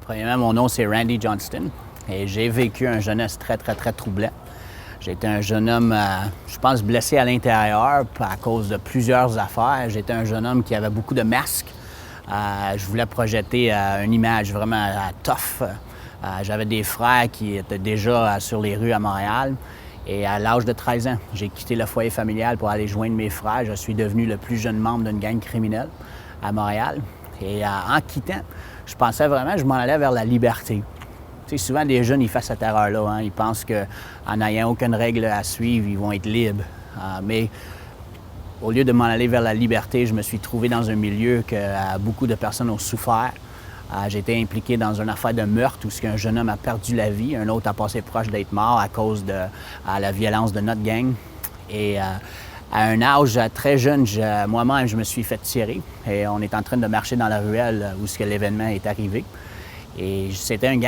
Premièrement, mon nom, c'est Randy Johnston et j'ai vécu un jeunesse très, très, très troublant. J'étais un jeune homme, je pense, blessé à l'intérieur à cause de plusieurs affaires. J'étais un jeune homme qui avait beaucoup de masques. Je voulais projeter une image vraiment tough. J'avais des frères qui étaient déjà sur les rues à Montréal. Et à l'âge de 13 ans, j'ai quitté le foyer familial pour aller joindre mes frères. Je suis devenu le plus jeune membre d'une gang criminelle à Montréal. Et en quittant, je pensais vraiment que je m'en allais vers la liberté. Tu sais, souvent, des jeunes, ils font cette erreur-là. Hein? Ils pensent qu'en n'ayant aucune règle à suivre, ils vont être libres. Mais au lieu de m'en aller vers la liberté, je me suis trouvé dans un milieu que beaucoup de personnes ont souffert. J'ai été impliqué dans une affaire de meurtre où un jeune homme a perdu la vie, un autre a passé proche d'être mort à cause de la violence de notre gang. Et à un âge très jeune, moi-même, je me suis fait tirer. Et on est en train de marcher dans la ruelle où l'événement est arrivé. Et c'était un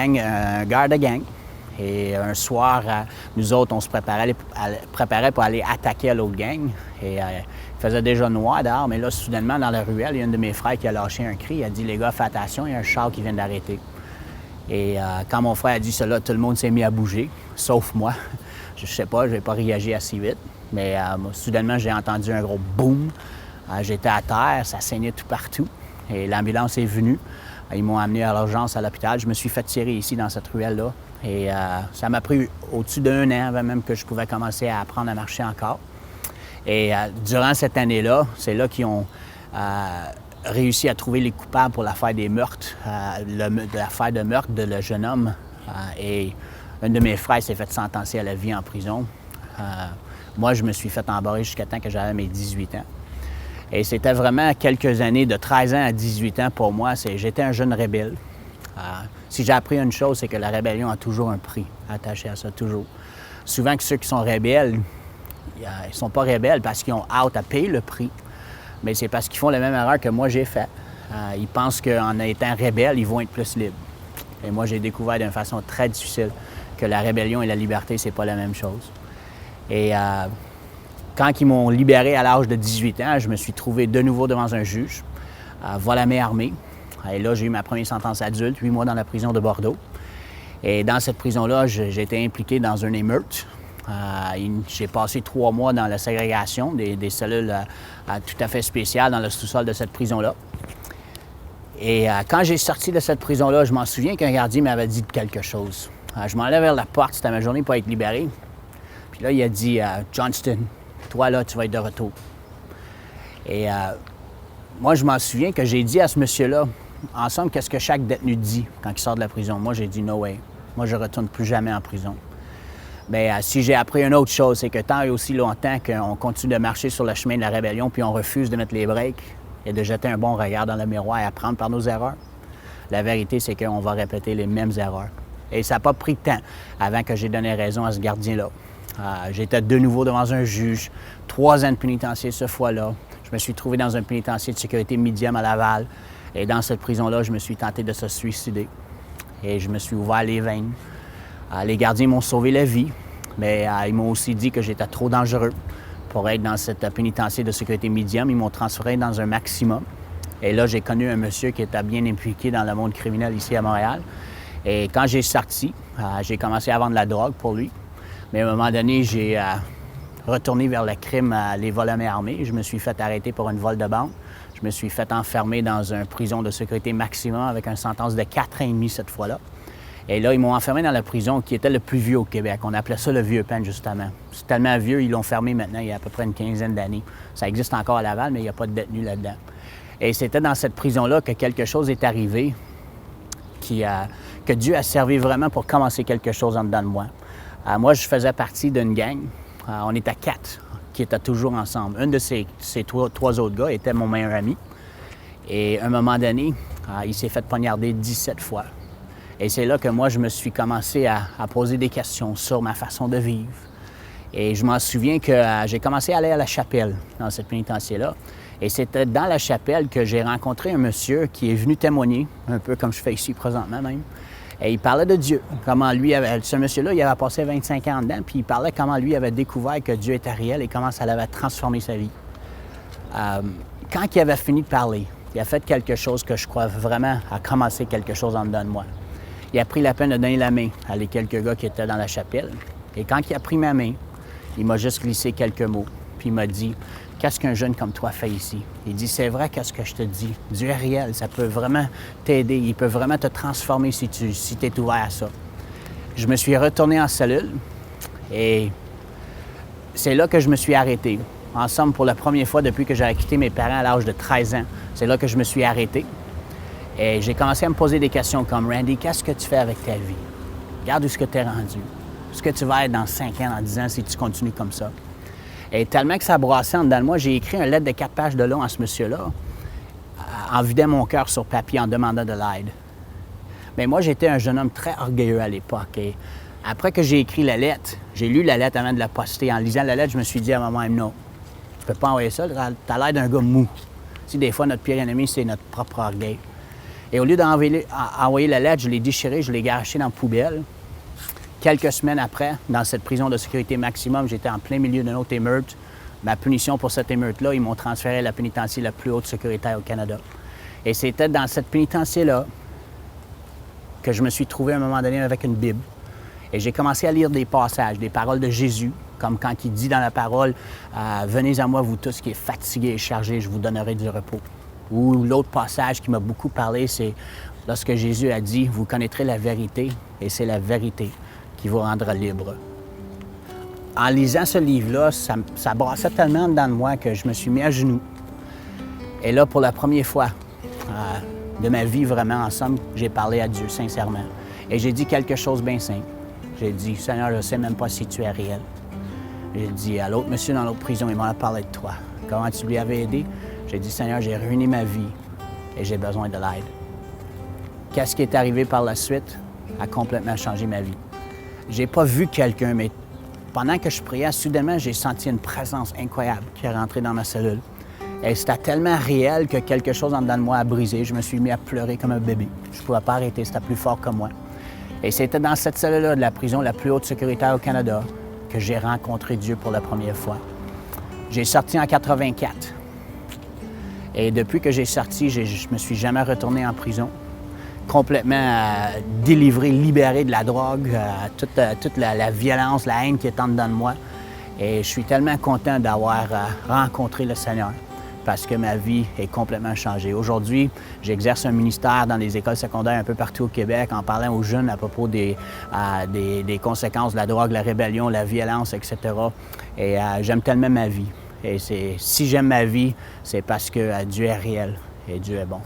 gars de gang. Et un soir, nous autres, on se préparait pour aller attaquer l'autre gang. Et il faisait déjà noir dehors, mais là, soudainement, dans la ruelle, il y a un de mes frères qui a lâché un cri. Il a dit « Les gars, faites attention, il y a un char qui vient d'arrêter. » Et quand mon frère a dit cela, tout le monde s'est mis à bouger, sauf moi. Je sais pas, je n'ai pas réagi assez vite. Mais soudainement, j'ai entendu un gros boom. J'étais à terre, ça saignait tout partout. Et l'ambulance est venue. Ils m'ont amené à l'urgence à l'hôpital. Je me suis fait tirer ici, dans cette ruelle-là. Et ça m'a pris au-dessus d'un an avant même que je pouvais commencer à apprendre à marcher encore. Et durant cette année-là, c'est là qu'ils ont réussi à trouver les coupables pour l'affaire des meurtres, l'affaire de meurtre de le jeune homme. Et un de mes frères s'est fait sentencer à la vie en prison. Moi, je me suis fait embarrer jusqu'à temps que j'avais mes 18 ans. Et c'était vraiment quelques années, de 13 ans à 18 ans pour moi. J'étais un jeune rebelle. Si j'ai appris une chose, c'est que la rébellion a toujours un prix attaché à ça, toujours. Souvent que ceux qui sont rebelles, ils ne sont pas rebelles parce qu'ils ont hâte à payer le prix, mais c'est parce qu'ils font la même erreur que moi j'ai fait. Ils pensent qu'en étant rebelles, ils vont être plus libres. Et moi, j'ai découvert d'une façon très difficile que la rébellion et la liberté, c'est pas la même chose. Et quand ils m'ont libéré à l'âge de 18 ans, je me suis trouvé de nouveau devant un juge, vol à main armée. Et là, j'ai eu ma première sentence adulte, 8 mois dans la prison de Bordeaux. Et dans cette prison-là, j'ai été impliqué dans une émeute. J'ai passé 3 mois dans la ségrégation, des cellules tout à fait spéciales dans le sous-sol de cette prison-là. Et quand j'ai sorti de cette prison-là, je m'en souviens qu'un gardien m'avait dit quelque chose. Je m'en allais vers la porte, c'était ma journée pour être libéré. Puis là, il a dit « Johnston, toi là, tu vas être de retour. » Et moi, je m'en souviens que j'ai dit à ce monsieur-là, en somme, qu'est-ce que chaque détenu dit quand il sort de la prison? Moi, j'ai dit « No way. Moi, je ne retourne plus jamais en prison. » Mais si j'ai appris une autre chose, c'est que tant et aussi longtemps qu'on continue de marcher sur le chemin de la rébellion puis on refuse de mettre les breaks et de jeter un bon regard dans le miroir et apprendre par nos erreurs, la vérité, c'est qu'on va répéter les mêmes erreurs. Et ça n'a pas pris de temps avant que j'ai donné raison à ce gardien-là. J'étais de nouveau devant un juge, 3 ans de pénitencier cette fois-là. Je me suis trouvé dans un pénitencier de sécurité médium à Laval. Et dans cette prison-là, je me suis tenté de se suicider. Et je me suis ouvert les veines. Les gardiens m'ont sauvé la vie, mais ils m'ont aussi dit que j'étais trop dangereux pour être dans cette pénitencier de sécurité médium. Ils m'ont transféré dans un maximum. Et là, j'ai connu un monsieur qui était bien impliqué dans le monde criminel ici à Montréal. Et quand j'ai sorti, j'ai commencé à vendre de la drogue pour lui. Mais à un moment donné, j'ai retourné vers le crime, les vols à main armée. Je me suis fait arrêter pour un vol de banque. Je me suis fait enfermer dans une prison de sécurité maximum avec une sentence de 4 ans et demi cette fois-là. Et là, ils m'ont enfermé dans la prison qui était le plus vieux au Québec. On appelait ça le Vieux Pen, justement. C'est tellement vieux, ils l'ont fermé maintenant il y a à peu près une quinzaine d'années. Ça existe encore à Laval, mais il n'y a pas de détenus là-dedans. Et c'était dans cette prison-là que quelque chose est arrivé, que Dieu a servi vraiment pour commencer quelque chose en dedans de moi. Moi, je faisais partie d'une gang. On était 4 qui étaient toujours ensemble. Un de ces 3 autres gars était mon meilleur ami. Et à un moment donné, il s'est fait poignarder 17 fois. Et c'est là que moi, je me suis commencé à poser des questions sur ma façon de vivre. Et je m'en souviens que j'ai commencé à aller à la chapelle dans cette pénitencier-là. Et c'était dans la chapelle que j'ai rencontré un monsieur qui est venu témoigner, un peu comme je fais ici présentement même. Et il parlait de Dieu, comment lui avait... Ce monsieur-là, il avait passé 25 ans dedans, puis il parlait comment lui avait découvert que Dieu était réel et comment ça l'avait transformé sa vie. Quand il avait fini de parler, il a fait quelque chose que je crois vraiment a commencé quelque chose en dedans de moi. Il a pris la peine de donner la main à les quelques gars qui étaient dans la chapelle. Et quand il a pris ma main, il m'a juste glissé quelques mots. Puis il m'a dit, « Qu'est-ce qu'un jeune comme toi fait ici? » Il dit, « C'est vrai, qu'est-ce que je te dis? Dieu est réel, ça peut vraiment t'aider. Il peut vraiment te transformer si tu es ouvert à ça. » Je me suis retourné en cellule et c'est là que je me suis arrêté. En somme, pour la première fois depuis que j'avais quitté mes parents à l'âge de 13 ans, c'est là que je me suis arrêté. Et j'ai commencé à me poser des questions comme « Randy, qu'est-ce que tu fais avec ta vie? Regarde où est-ce que tu es rendu. Où est-ce que tu vas être dans 5 ans, dans 10 ans si tu continues comme ça? » Et tellement que ça brassait en dedans de moi, j'ai écrit une lettre de 4 pages de long à ce monsieur-là, en vidant mon cœur sur papier, en demandant de l'aide. Mais moi, j'étais un jeune homme très orgueilleux à l'époque. Et après que j'ai écrit la lettre, j'ai lu la lettre avant de la poster. En lisant la lettre, je me suis dit à moi-même, non, tu peux pas envoyer ça, t'as l'air d'un gars mou. Si des fois, notre pire ennemi, c'est notre propre orgueil. Et au lieu d'envoyer la lettre, je l'ai déchirée, je l'ai gâchée dans la poubelle. Quelques semaines après, dans cette prison de sécurité maximum, j'étais en plein milieu d'une autre émeute. Ma punition pour cette émeute-là, ils m'ont transféré à la pénitencière la plus haute sécuritaire au Canada. Et c'était dans cette pénitencière-là que je me suis trouvé à un moment donné avec une Bible. Et j'ai commencé à lire des passages, des paroles de Jésus, comme quand il dit dans la parole « Venez à moi, vous tous qui êtes fatigués et chargés, je vous donnerai du repos ». Ou l'autre passage qui m'a beaucoup parlé, c'est lorsque Jésus a dit « Vous connaîtrez la vérité, et c'est la vérité qui vous rendra libre ». En lisant ce livre-là, ça brassait tellement dedans de moi que je me suis mis à genoux. Et là, pour la première fois de ma vie, vraiment, ensemble, j'ai parlé à Dieu sincèrement. Et j'ai dit quelque chose bien simple. J'ai dit, « Seigneur, je ne sais même pas si tu es réel. » J'ai dit à l'autre monsieur dans l'autre prison, il m'en a parlé de toi. Comment tu lui avais aidé? J'ai dit, « Seigneur, j'ai ruiné ma vie et j'ai besoin de l'aide. » Qu'est-ce qui est arrivé par la suite a complètement changé ma vie. J'ai pas vu quelqu'un, mais pendant que je priais, soudainement, j'ai senti une présence incroyable qui est rentrée dans ma cellule. Et c'était tellement réel que quelque chose en dedans de moi a brisé. Je me suis mis à pleurer comme un bébé. Je ne pouvais pas arrêter, c'était plus fort que moi. Et c'était dans cette cellule-là de la prison la plus haute sécuritaire au Canada que j'ai rencontré Dieu pour la première fois. J'ai sorti en 84. Et depuis que j'ai sorti, je ne me suis jamais retourné en prison. Complètement délivré, libéré de la drogue, toute la violence, la haine qui est en dedans de moi. Et je suis tellement content d'avoir rencontré le Seigneur parce que ma vie est complètement changée. Aujourd'hui, j'exerce un ministère dans les écoles secondaires un peu partout au Québec en parlant aux jeunes à propos des conséquences de la drogue, la rébellion, la violence, etc. Et j'aime tellement ma vie. Et si j'aime ma vie, c'est parce que Dieu est réel et Dieu est bon.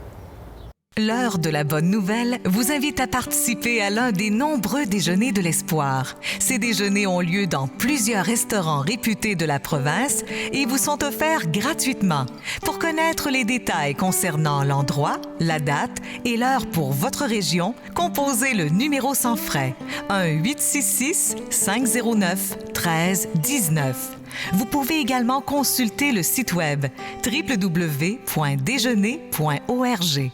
L'heure de la bonne nouvelle vous invite à participer à l'un des nombreux déjeuners de l'espoir. Ces déjeuners ont lieu dans plusieurs restaurants réputés de la province et vous sont offerts gratuitement. Pour connaître les détails concernant l'endroit, la date et l'heure pour votre région, composez le numéro sans frais 1-866-509-1319. Vous pouvez également consulter le site web www.déjeuner.org.